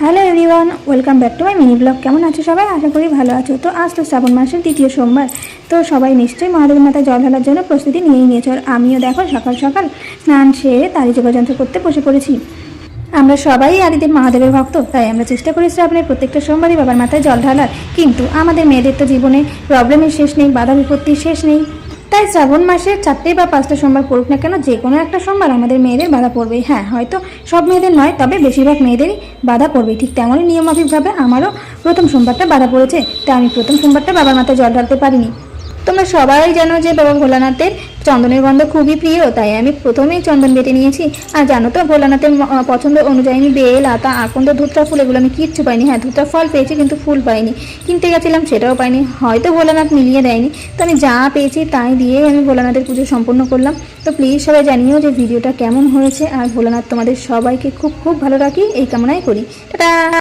Hello everyone, welcome back to my mini blog. কেমন আছো সবাই? আশা করি ভালো আছো। তো আজ তো শ্রাবণ মাসের দ্বিতীয় সোমবার, তো সবাই নিশ্চয়ই মহাদেবের মাথায় জল ঢালার জন্য প্রস্তুতি নিয়েই নিয়েছো। আর আমিও দেখো সকাল সকাল স্নান সেরে তারি যোগাযন্ত্র করতে বসে পড়েছি। আমরা সবাই আদিদেব মহাদেবের ভক্ত, তাই আমরা চেষ্টা করি শ্রাবণের প্রত্যেকটা সোমবারই বাবার মাথায় জল ঢালার। কিন্তু আমাদের মেয়েদের তো জীবনে প্রবলেমের শেষ নেই, বাধা বিপত্তির শেষ নেই। তাই শ্রাবণ মাসের 4টে বা 5টা সোমবার পড়ুক না কেন, যে কোনো একটা সোমবার আমাদের মেয়েদের বাধা পড়বেই। হ্যাঁ, হয়তো সব মেয়েদের নয়, তবে বেশিরভাগ মেয়েদেরই বাধা পড়বেই। ঠিক তেমনই নিয়মাফিকভাবে আমারও প্রথম সোমবারটা বাধা পড়েছে, তাই আমি প্রথম সোমবারটা বাবার মাথায় জল ঢালতে পারিনি। তোমরা সবাই জানো যে বাবা ভোলানাথের চন্দনের গন্ধ খুবই প্রিয়, তাই আমি প্রথমেই চন্দন বেটে নিয়েছি। আর জানো তো, ভোলানাথের পছন্দ অনুযায়ী আমি বেল, আতা, আকন্দ, ধুতরা ফুল এগুলো আমি কিচ্ছু পাইনি। হ্যাঁ, ধুতরা ফল পেয়েছি কিন্তু ফুল পাইনি। কিনতে গেছিলাম, সেটাও পাইনি। হয়তো ভোলানাথ মিলিয়ে দেয়নি। তো আমি যা পেয়েছি তাই দিয়ে আমি ভোলানাথের পুজো সম্পন্ন করলাম। তো প্লিজ সবাই জানিও যে ভিডিওটা কেমন হয়েছে। আর ভোলানাথ তোমাদের সবাইকে খুব খুব ভালো রাখি, এই কামনাই করি। টাটা।